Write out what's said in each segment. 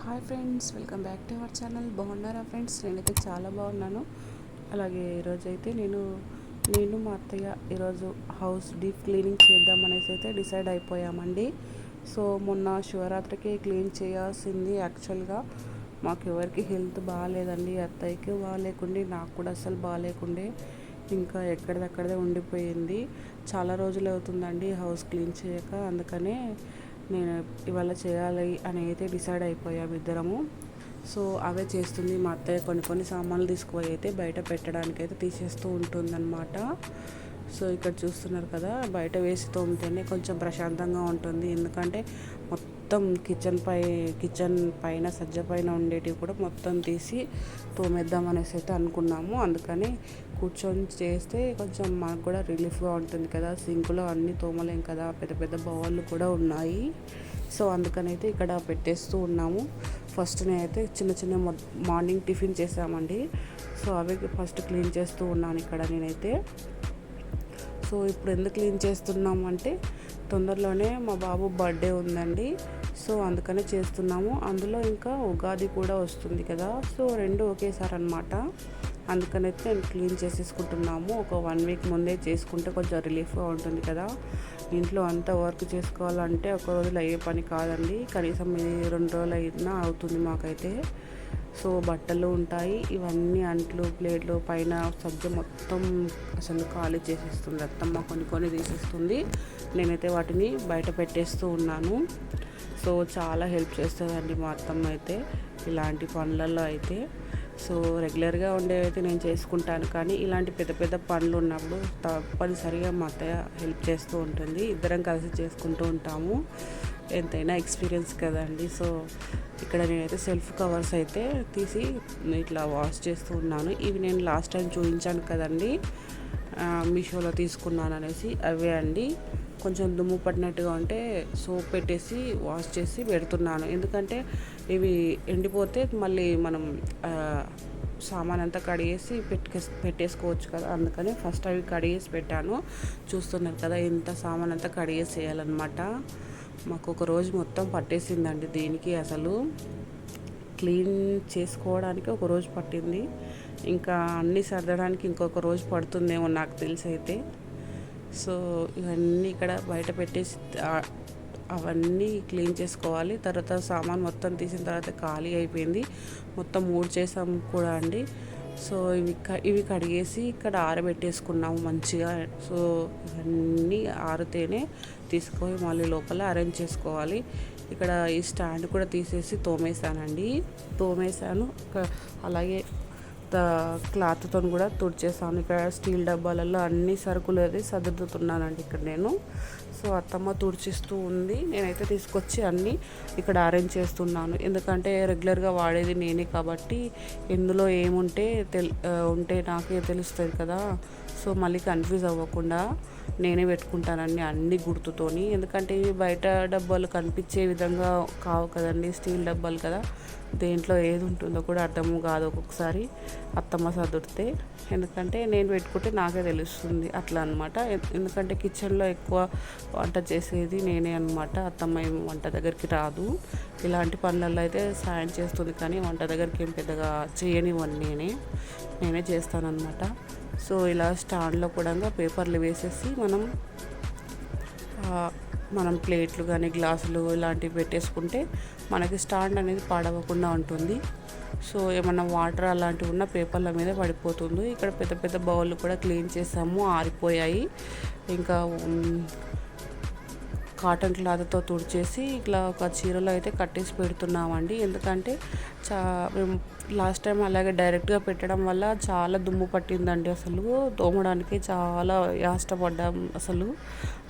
Hi friends, welcome back to our channel. బాగున్నారా friends? నేనైతే చాలా బాగున్నాను. అలాగే ఈరోజైతే నేను మా అత్తయ్య ఈరోజు హౌస్ డీప్ క్లీనింగ్ చేద్దామనేసి అయితే డిసైడ్ అయిపోయామండి. సో మొన్న శివరాత్రికి క్లీన్ చేయాల్సింది. యాక్చువల్గా మాకు ఎవరికి హెల్త్ బాగాలేదండి. అత్తయ్యకి బాగాలేకుండే, నాకు కూడా అసలు బాగాలేకుండే. ఇంకా ఎక్కడిదక్కడదే ఉండిపోయింది. చాలా రోజులు అవుతుందండి హౌస్ క్లీన్ చేయక. అందుకనే నేను ఇవాళ చేయాలి అని అయితే డిసైడ్ అయిపోయాము ఇద్దరము. సో అవే చేస్తుంది మా అత్తయ్య. కొన్ని సామాన్లు తీసుకుపోయి అయితే బయట పెట్టడానికి అయితే తీసేస్తూ ఉంటుందన్నమాట. సో ఇక్కడ చూస్తున్నారు కదా, బయట వేసి తోమితేనే కొంచెం ప్రశాంతంగా ఉంటుంది. ఎందుకంటే మొత్తం కిచెన్ పైన సజ్జ పైన ఉండేటివి కూడా మొత్తం తీసి తోమేద్దాం అనేసి అయితే అనుకున్నాము. అందుకని కూర్చొని చేస్తే కొంచెం మనకు కూడా రిలీఫ్గా ఉంటుంది కదా. సింకులో అన్నీ తోమలేం కదా, పెద్ద పెద్ద బౌళ్ళు కూడా ఉన్నాయి. సో అందుకనైతే ఇక్కడ పెట్టేస్తూ ఉన్నాము. ఫస్ట్ నేనైతే చిన్న మార్నింగ్ టిఫిన్ చేసామండి. సో అవి ఫస్ట్ క్లీన్ చేస్తూ ఉన్నాను ఇక్కడ నేనైతే. సో ఇప్పుడు ఎందుకు క్లీన్ చేస్తున్నాము అంటే, తొందరలోనే మా బాబు బర్త్డే ఉందండి. సో అందుకనే చేస్తున్నాము. అందులో ఇంకా ఉగాది కూడా వస్తుంది కదా. సో రెండు ఒకేసారి అనమాట. అందుకనైతే నేను క్లీన్ చేసేసుకుంటున్నాము. ఒక 1 వీక్ ముందే చేసుకుంటే కొంచెం రిలీఫ్గా ఉంటుంది కదా. ఇంట్లో అంతా వర్క్ చేసుకోవాలంటే ఒక రోజులో అయ్యే పని కాదండి. కనీసం 2 రోజులు అయినా అవుతుంది మాకైతే. సో బట్టలు ఉంటాయి, ఇవన్నీ అంట్లు ప్లేట్లు పైన సజ్జ మొత్తం అసలు ఖాళీ చేసేస్తుంది అత్తమ్మ. కొన్ని తీసేస్తుంది. నేనైతే వాటిని బయట పెట్టేస్తూ ఉన్నాను. సో చాలా హెల్ప్ చేస్తుందండి మా అత్తమ్మ అయితే ఇలాంటి పనులలో అయితే. సో రెగ్యులర్గా ఉండేవైతే నేను చేసుకుంటాను, కానీ ఇలాంటి పెద్ద పెద్ద పనులు ఉన్నప్పుడు తప్పనిసరిగా మా అత్తయ్య హెల్ప్ చేస్తూ ఉంటుంది. ఇద్దరం కలిసి చేసుకుంటూ ఉంటాము. ఎంతైనా ఎక్స్పీరియన్స్ కదండి. సో ఇక్కడ నేనైతే సెల్ఫ్ కవర్స్ అయితే తీసి ఇట్లా వాష్ చేస్తూ ఉన్నాను. ఇవి నేను లాస్ట్ టైం చూపించాను కదండి, మీషోలో తీసుకున్నాను అనేసి. అవే అండి. కొంచెం దుమ్ము పట్టినట్టుగా ఉంటే సోప్ పెట్టేసి వాష్ చేసి పెడుతున్నాను. ఎందుకంటే ఇవి ఎండిపోతే మళ్ళీ మనం సామాన్ అంతా కడిగేసి పెట్టేసుకోవచ్చు కదా. అందుకని ఫస్ట్ అవి కడిగేసి పెట్టాను. చూస్తున్నారు కదా, ఇంత సామాన్ అంతా కడిగేసి వేయాలన్నమాట. మాకు ఒక రోజు మొత్తం పట్టేసిందండి దీనికి. అసలు క్లీన్ చేసుకోవడానికి ఒక రోజు పట్టింది. ఇంకా అన్నీ సర్దడానికి ఇంకొక రోజు పడుతుందేమో నాకు తెలిసి అయితే. సో ఇవన్నీ ఇక్కడ బయట పెట్టేసి అవన్నీ క్లీన్ చేసుకోవాలి. తర్వాత సామాన్ మొత్తం తీసిన తర్వాత ఖాళీ అయిపోయింది. మొత్తం 3 చేసాము కూడా అండి. సో ఇవి కడిగేసి ఇక్కడ ఆరబెట్టేసుకున్నాము మంచిగా. సో ఇవన్నీ ఆరితేనే తీసుకొని మళ్ళీ లోపల అరేంజ్ చేసుకోవాలి. ఇక్కడ ఈ స్టాండ్ కూడా తీసేసి తోమేశాను. అలాగే క్లాత్తో కూడా తుడిచేసాను. ఇక్కడ స్టీల్ డబ్బాలలో అన్ని సరుకులు అది సర్దుతున్నానండి ఇక్కడ నేను. సో అత్తమ్మ తుడిచిస్తూ ఉంది, నేనైతే తీసుకొచ్చి అన్నీ ఇక్కడ అరేంజ్ చేస్తున్నాను. ఎందుకంటే రెగ్యులర్గా వాడేది నేనే కాబట్టి ఎందులో ఏముంటే ఉంటే నాకే తెలుస్తుంది కదా. సో మళ్ళీ కన్ఫ్యూజ్ అవ్వకుండా నేనే పెట్టుకుంటానండి అన్ని గుర్తుతోని. ఎందుకంటే ఇవి బయట డబ్బాలు కనిపించే విధంగా కావు కదండి, స్టీల్ డబ్బాలు కదా. దేంట్లో ఏది ఉంటుందో కూడా అర్థం కాదు ఒక్కొక్కసారి అత్తమ్మ సర్దుడితే. ఎందుకంటే నేను పెట్టుకుంటే నాకే తెలుస్తుంది అట్లా అనమాట. ఎందుకంటే కిచెన్లో ఎక్కువ వంట చేసేది నేనే అనమాట. అత్తమ్మ ఏం వంట దగ్గరికి రాదు. ఇలాంటి పనులలో అయితే సాయం చేస్తుంది, కానీ వంట దగ్గరికి ఏం పెద్దగా చేయనివ్వను. నేనే చేస్తానన్నమాట. సో ఇలా స్టాండ్లో కూడా పేపర్లు వేసేసి మనం ప్లేట్లు కానీ గ్లాసులు ఇలాంటివి పెట్టేసుకుంటే మనకి స్టాండ్ అనేది పాడవకుండా ఉంటుంది. సో ఏమన్నా వాటర్ అలాంటివి ఉన్న పేపర్ల మీద పడిపోతుంది. ఇక్కడ పెద్ద పెద్ద బౌళ్ళు కూడా క్లీన్ చేసాము, ఆరిపోయాయి. ఇంకా కాటన్ క్లాత్తో తుడిచేసి ఇట్లా ఒక చీరలో అయితే కట్టేసి పెడుతున్నామండి. ఎందుకంటే మేము లాస్ట్ టైం అలాగే డైరెక్ట్గా పెట్టడం వల్ల చాలా దుమ్ము పట్టిందండి. అసలు తోమడానికి చాలా యాష్టపడ్డాం అసలు.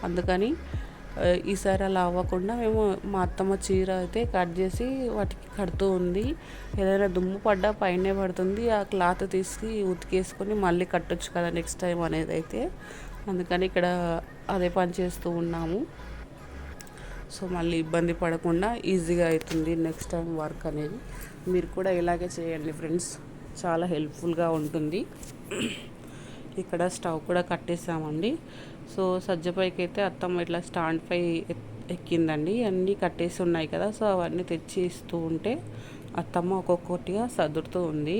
అందుకని ఈసారి అలా అవ్వకుండా మేము మా అత్తమ్మ చీర అయితే కట్ చేసి వాటికి కడుతూ ఉంది. ఏదైనా దుమ్ము పడ్డా పైనే పడుతుంది, ఆ క్లాత్ తీసి ఉతికేసుకొని మళ్ళీ కట్టొచ్చు కదా నెక్స్ట్ టైం అనేది అయితే. అందుకని ఇక్కడ అదే పని చేస్తూ ఉన్నాము. సో మళ్ళీ ఇబ్బంది పడకుండా ఈజీగా అవుతుంది నెక్స్ట్ టైం వర్క్ అనేది. మీరు కూడా ఇలాగే చేయండి ఫ్రెండ్స్, చాలా హెల్ప్ఫుల్గా ఉంటుంది. ఇక్కడ స్టవ్ కూడా కట్టేసామండి. సో సజ్జపైకి అయితే అత్తమ్మ ఇట్లా స్టాండ్ పై ఎక్కిందండి. అన్నీ కట్టేసి ఉన్నాయి కదా, సో అవన్నీ తెచ్చి ఇస్తూ ఉంటే అత్తమ్మ ఒక్కొక్కటిగా సర్దుతూ ఉంది.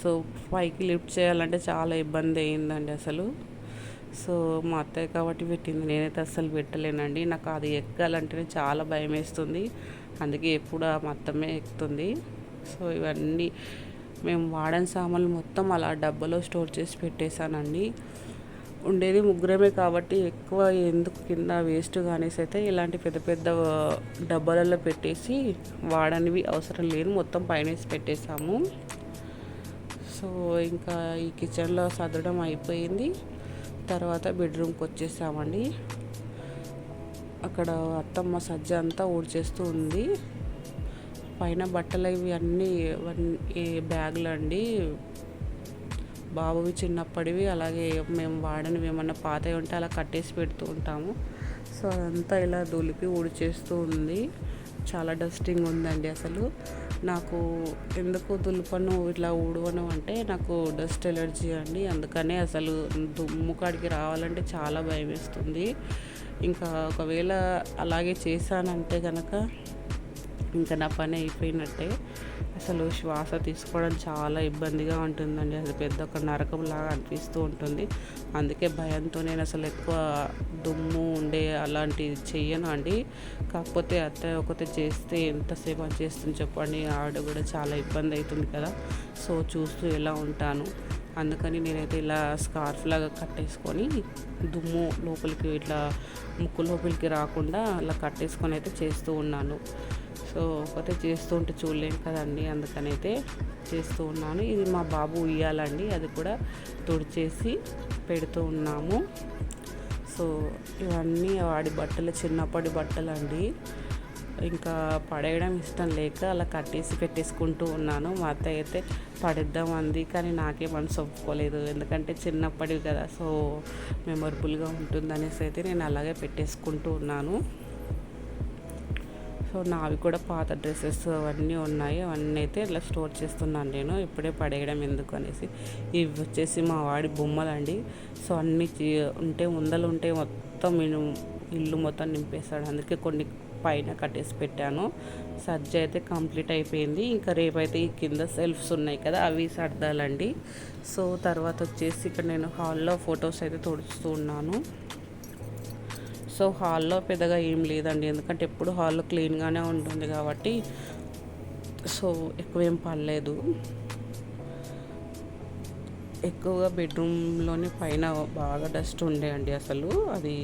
సో పైకి లిఫ్ట్ చేయాలంటే చాలా ఇబ్బంది అయిందండి అసలు. సో మా అత్తయ్య కాబట్టి పెట్టింది, నేనైతే అస్సలు పెట్టలేనండి. నాకు అది ఎక్కాలంటేనే చాలా భయం వేస్తుంది. అందుకే ఎప్పుడు మా అత్తమ్మే ఎక్కుతుంది. సో ఇవన్నీ మేము వాడని సామాన్లు మొత్తం అలా డబ్బాలో స్టోర్ చేసి పెట్టేశానండి. ఉండేది ముగ్గురమే కాబట్టి ఎక్కువ ఎందుకు కింద వేస్ట్ కానేసి అయితే ఇలాంటి పెద్ద పెద్ద డబ్బాలలో పెట్టేసి వాడనివి అవసరం లేదు మొత్తం పైన పెట్టేసాము. సో ఇంకా ఈ కిచెన్లో సర్దడం అయిపోయింది. తర్వాత బెడ్రూమ్కి వచ్చేసామండి. అక్కడ అత్తమ్మ సజ్జ అంతా ఊడ్చేస్తూ ఉంది. పైన బట్టలు ఇవి అన్నీ బ్యాగులు అండి, బాబువి చిన్నప్పటివి, అలాగే మేము వాడనివి ఏమన్నా పాతవి ఉంటే అలా కట్టేసి పెడుతూ ఉంటాము. సో అదంతా ఇలా దులిపి ఊడ్చేస్తూ ఉంది. చాలా డస్టింగ్ ఉందండి అసలు. నాకు ఎందుకు దులుపను ఇట్లా ఊడవను అంటే నాకు డస్ట్ ఎలర్జీ అండి. అందుకనే అసలు దుమ్ము కాడికి రావాలంటే చాలా భయం వేస్తుంది. ఇంకా ఒకవేళ అలాగే చేశానంటే కనుక ఇంకా నా పని అయిపోయినట్టే. అసలు శ్వాస తీసుకోవడం చాలా ఇబ్బందిగా ఉంటుందండి. అది పెద్ద ఒక నరకంలాగా అనిపిస్తూ ఉంటుంది. అందుకే భయంతో నేను అసలు ఎక్కువ దుమ్ము ఉండే అలాంటివి చెయ్యను అండి. కాకపోతే అత్తయ్య ఒకటి చేస్తే ఎంతసేపు అని చేస్తుంది చెప్పండి. ఆవిడ కూడా చాలా ఇబ్బంది అవుతుంది కదా, సో చూస్తూ ఎలా ఉంటాను. అందుకని నేనైతే ఇలా స్కార్ఫ్ లాగా కట్టేసుకొని దుమ్ము లోపలికి ఇట్లా ముక్కు లోపలికి రాకుండా అలా కట్టేసుకొని అయితే చేస్తూ ఉన్నాను. సో ఒకటే చేస్తూ ఉంటే చూడలేను కదండి, అందుకనైతే చేస్తూ ఉన్నాను. ఇది మా బాబు ఉయ్యాలండి, అది కూడా తుడిచేసి పెడుతూ ఉన్నాము. సో ఇవన్నీ వాడి బట్టలు, చిన్నప్పటి బట్టలు అండి. ఇంకా పడేయడం ఇష్టం లేక అలా కట్టేసి పెట్టేసుకుంటూ ఉన్నాను. మా అత్తయ్య అయితే పడేద్దాం అంది, కానీ నాకే మనసు ఒప్పుకోలేదు. ఎందుకంటే చిన్నప్పటివి కదా, సో మెమొరబుల్గా ఉంటుందనేసి అయితే నేను అలాగే పెట్టేసుకుంటూ ఉన్నాను. సో నావి కూడా పాత డ్రెస్సెస్ అవన్నీ ఉన్నాయి, అవన్నీ అయితే ఇలా స్టోర్ చేస్తున్నాను నేను, ఇప్పుడే పడేయడం ఎందుకు అనేసి. ఇవి వచ్చేసి మా వాడి బొమ్మలండి. సో అన్నీ ఉంటే ముందలు ఉంటే మొత్తం నేను ఇల్లు మొత్తం నింపేస్తాడు. అందుకే కొన్ని పైన కట్టేసి పెట్టాను. సజ్జ అయితే కంప్లీట్ అయిపోయింది. ఇంకా రేపైతే ఈ కింద సెల్ఫ్స్ ఉన్నాయి కదా, అవి సర్దాలండి. సో తర్వాత వచ్చేసి ఇక్కడ నేను హాల్లో ఫొటోస్ అయితే తుడుస్తూ ఉన్నాను. సో హాల్లో పెద్దగా ఏం లేదండి, ఎందుకంటే ఎప్పుడు హాల్లో క్లీన్గానే ఉంటుంది కాబట్టి సో ఎక్కువ ఏం పడలేదు. ఎక్కువగా బెడ్రూమ్లోనే పైన బాగా డస్ట్ ఉండే అండి అసలు. అది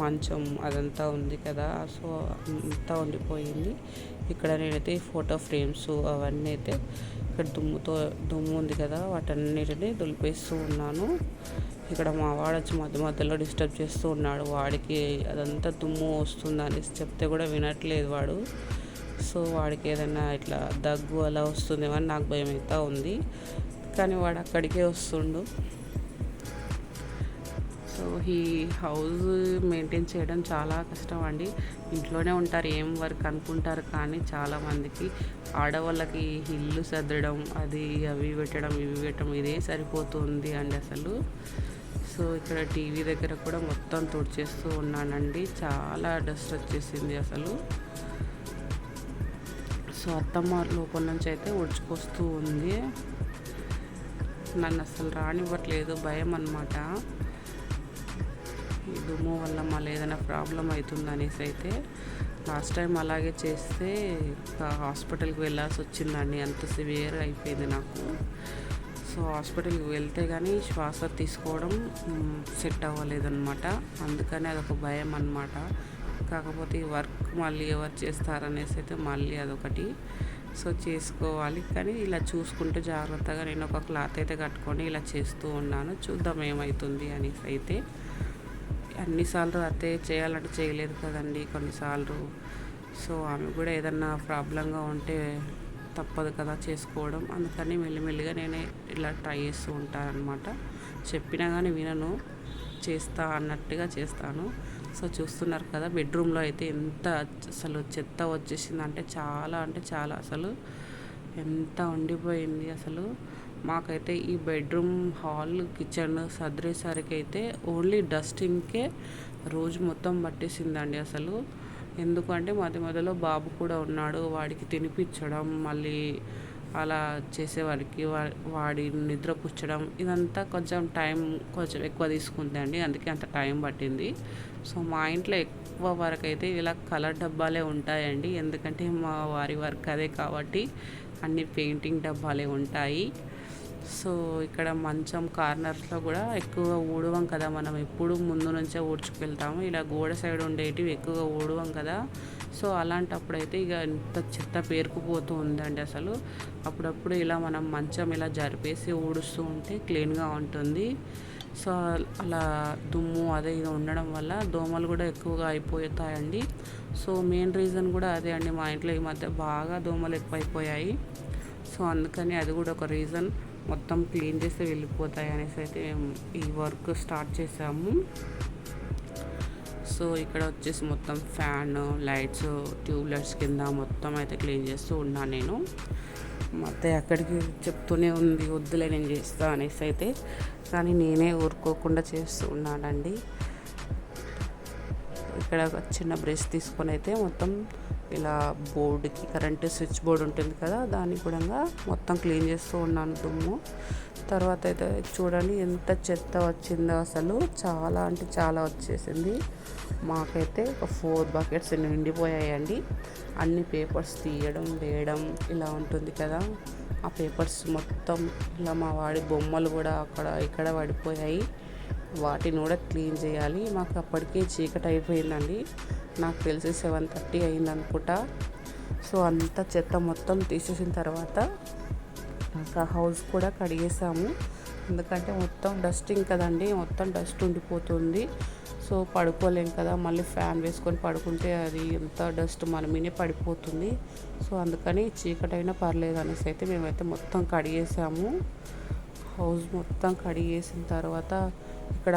మంచం అదంతా ఉంది కదా, సో అంతా ఉండిపోయింది. ఇక్కడ నేనైతే ఫోటో ఫ్రేమ్స్ అవన్నీ అయితే ఇక్కడ దుమ్ము ఉంది కదా, వాటన్నిటిని దులిపేస్తూ ఉన్నాను. ఇక్కడ మా వాడు వచ్చి మధ్య మధ్యలో డిస్టర్బ్ చేస్తూ ఉన్నాడు. వాడికి అదంతా దుమ్ము వస్తుంది అనేసి చెప్తే కూడా వినట్లేదు వాడు. సో వాడికి ఏదైనా ఇట్లా దగ్గు అలా వస్తుందేమో అని నాకు భయం అవుతా ఉంది, కానీ వాడు అక్కడికే వస్తుండు. సో ఈ హౌస్ మెయింటైన్ చేయడం చాలా కష్టం అండి. ఇంట్లోనే ఉంటారు, ఏం వర్క్ అనుకుంటారు, కానీ చాలామందికి ఆడవాళ్ళకి ఇల్లు సర్దడం, అది అవి పెట్టడం ఇవి పెట్టడం ఇదే సరిపోతుంది అండి అసలు. సో ఇక్కడ టీవీ దగ్గర కూడా మొత్తం తుడిచేస్తూ ఉన్నానండి, చాలా డస్ట్ వచ్చేసింది అసలు. సో అత్తమ్మ లోపల నుంచి అయితే ఉడుచుకొస్తూ ఉంది. నన్ను అసలు రానివ్వట్లేదు, భయం అన్నమాట. ఈ దుమ్ము వల్ల మళ్ళీ ఏదైనా ప్రాబ్లం అవుతుంది అనేసి అయితే లాస్ట్ టైం అలాగే చేస్తే హాస్పిటల్కి వెళ్ళాల్సి వచ్చిందండి. అంత సివియర్ అయిపోయింది నాకు. సో హాస్పిటల్కి వెళ్తే కానీ శ్వాస తీసుకోవడం సెట్ అవ్వలేదన్నమాట. అందుకని అదొక భయం అన్నమాట. కాకపోతే ఈ వర్క్ మళ్ళీ ఎవరు చేస్తారనేసి అయితే మళ్ళీ అదొకటి. సో చేసుకోవాలి, కానీ ఇలా చూసుకుంటూ జాగ్రత్తగా నేను ఒక క్లాత్ అయితే కట్టుకొని ఇలా చేస్తూ ఉన్నాను. చూద్దాం ఏమవుతుంది అనేసి అయితే. అన్నిసార్లు అత్తయ్య చేయాలంటే చేయలేదు కదండి కొన్నిసార్లు. సో ఆమె కూడా ఏదన్నా ప్రాబ్లంగా ఉంటే తప్పదు కదా చేసుకోవడం. అందుకని మెల్లిమెల్లిగా నేనే ఇలా ట్రై చేస్తూ ఉంటాను అనమాట. చెప్పినా కానీ వినను, చేస్తా అన్నట్టుగా చేస్తాను. సో చూస్తున్నారు కదా, బెడ్రూమ్లో అయితే ఎంత అసలు చెత్త వచ్చేసింది అంటే చాలా అసలు ఎంత ఉండిపోయింది అసలు. మాకైతే ఈ బెడ్రూమ్, హాల్, కిచెన్ సదిరేసరికి అయితే ఓన్లీ డస్టింగ్కే రోజు మొత్తం పట్టేసిందండి అసలు. ఎందుకంటే మధ్యలో బాబు కూడా ఉన్నాడు, వాడికి తినిపించడం, మళ్ళీ అలా చేసేవాడికి వాడి నిద్ర పుచ్చడం, ఇదంతా కొంచెం ఎక్కువ తీసుకుంది అండి. అందుకే అంత టైం పట్టింది. సో మా ఇంట్లో ఎక్కువ వరకు అయితే ఇలా కలర్ డబ్బాలే ఉంటాయండి. ఎందుకంటే మా వారి వర్క్ అదే కాబట్టి అన్ని పెయింటింగ్ డబ్బాలే ఉంటాయి. సో ఇక్కడ మంచం కార్నర్స్లో కూడా ఎక్కువగా ఊడవం కదా, మనం ఎప్పుడు ముందు నుంచే ఊడ్చుకెళ్తాము. ఇలా గోడ సైడ్ ఉండేటివి ఎక్కువగా ఊడవం కదా. సో అలాంటప్పుడైతే ఇక ఎంత చెత్త పేరుకుపోతూ ఉందండి అసలు. అప్పుడప్పుడు ఇలా మనం మంచం ఇలా జరిపేసి ఊడుస్తూ ఉంటే క్లీన్గా ఉంటుంది. సో అలా దుమ్ము అదే ఇది ఉండడం వల్ల దోమలు కూడా ఎక్కువగా అయిపోతాయండి. సో మెయిన్ రీజన్ కూడా అదే అండి, మా ఇంట్లో ఈ మధ్య బాగా దోమలు ఎక్కువైపోయాయి. సో అందుకని అది కూడా ఒక రీజన్. మొత్తం క్లీన్ చేస్తే వెళ్ళిపోతాయి అనేసి అయితే మేము ఈ వర్క్ స్టార్ట్ చేసాము. సో ఇక్కడ వచ్చేసి మొత్తం ఫ్యాన్, లైట్స్, ట్యూబ్లైట్స్ కింద మొత్తం అయితే క్లీన్ చేస్తూ ఉన్నాను నేను. మొత్తం అక్కడికి చెప్తూనే ఉంది వద్దులే నేను చేస్తా అనేసి అయితే, కానీ నేనే ఊరుకోకుండా చేస్తూ ఉన్నానండి. ఇక్కడ ఒక చిన్న బ్రష్ తీసుకొని అయితే మొత్తం ఇలా బోర్డుకి, కరెంటు స్విచ్ బోర్డు ఉంటుంది కదా, దాన్ని కూడా మొత్తం క్లీన్ చేస్తూ ఉన్నాను దుమ్ము. తర్వాత అయితే చూడండి ఎంత చెత్త వచ్చిందో అసలు, చాలా అంటే చాలా వచ్చేసింది. మాకైతే ఒక 4 బకెట్స్ నిండిపోయాయండి. అన్ని పేపర్స్ తీయడం, వేయడం ఇలా ఉంటుంది కదా. ఆ పేపర్స్ మొత్తం ఇలా మా వాడి బొమ్మలు కూడా అక్కడ ఇక్కడ పడిపోయాయి. వాటిని కూడా క్లీన్ చేయాలి. మాకు అప్పటికే చీకటి అయిపోయిందండి. నాకు తెలిసి 7:30 అయింది అనుకుంటా. సో అంత చెత్త మొత్తం తీసేసిన తర్వాత ఇంకా హౌస్ కూడా కడిగేసాము. ఎందుకంటే మొత్తం డస్టింగ్ కదండి, మొత్తం డస్ట్ ఉండిపోతుంది. సో పడుకోలేం కదా, మళ్ళీ ఫ్యాన్ వేసుకొని పడుకుంటే అది ఎంత డస్ట్ మన మీదే పడిపోతుంది. సో అందుకని చీకటైనా పర్లేదు అనేసి అయితే మేమైతే మొత్తం కడిగేసాము. హౌస్ మొత్తం కడిగేసిన తర్వాత ఇక్కడ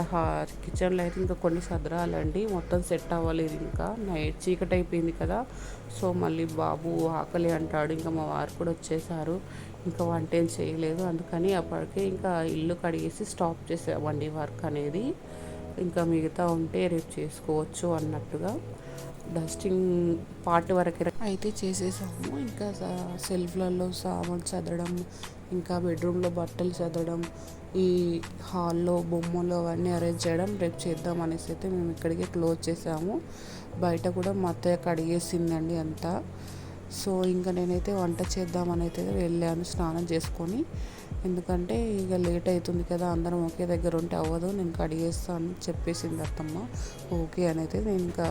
కిచెన్లో అయితే ఇంకా కొన్ని సదరాలండి, మొత్తం సెట్ అవ్వలేదు. ఇంకా నైట్ చీకటి అయిపోయింది కదా. సో మళ్ళీ బాబు ఆకలి అంటాడు, ఇంకా మా వారు కూడా వచ్చేసారు. ఇంకా వంట ఏం చేయలేదు, అందుకని అప్పటికే ఇంకా ఇల్లు కడిగేసి స్టాప్ చేసామండి వర్క్ అనేది. ఇంకా మిగతా ఉంటే రేపు చేసుకోవచ్చు అన్నట్టుగా డస్టింగ్ పార్ట్ వరకు అయితే చేసేసాము. ఇంకా సెల్ఫ్లలో సామాన్ చదవడం, ఇంకా బెడ్రూమ్లో బట్టలు చదవడం, ఈ హాల్లో బొమ్మలు అవన్నీ అరేంజ్ చేయడం రేపు చేద్దాం అనేసి అయితే మేము ఇక్కడికే క్లోజ్ చేసాము. బయట కూడా మా అత్తయ్య కడిగేసిందండి అంతా. సో ఇంకా నేనైతే వంట చేద్దామని అయితే వెళ్ళాను స్నానం చేసుకొని. ఎందుకంటే ఇక లేట్ అవుతుంది కదా, అందరం ఒకే దగ్గర ఉంటే అవ్వదు, నేను కడిగేస్తాను చెప్పేసింది అత్తమ్మ. ఓకే అని అయితే నేను ఇంకా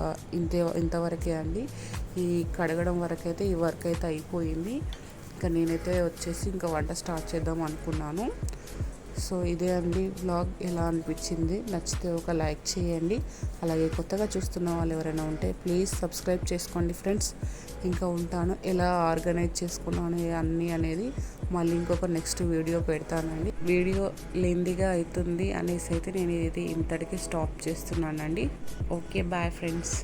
ఇంతవరకే అండి. ఈ కడగడం వరకు అయితే ఈ వర్క్ అయితే అయిపోయింది. ఇంకా నేనైతే వచ్చేసి ఇంకా వంట స్టార్ట్ చేద్దాం అనుకున్నాను. సో ఇదే అండి వ్లాగ్. ఎలా అనిపించింది, నచ్చితే ఒక లైక్ చేయండి. అలాగే కొత్తగా చూస్తున్న వాళ్ళు ఎవరైనా ఉంటే ప్లీజ్ సబ్స్క్రైబ్ చేసుకోండి ఫ్రెండ్స్. ఇంకా ఉంటాను, ఎలా ఆర్గనైజ్ చేసుకున్నాను అన్నీ అనేది మళ్ళీ ఇంకొక నెక్స్ట్ వీడియో పెడతానండి. వీడియో లెందీగా అవుతుంది అనేసి అయితే నేను ఇది ఇంతటికి స్టాప్ చేస్తున్నానండి. Okay bye friends.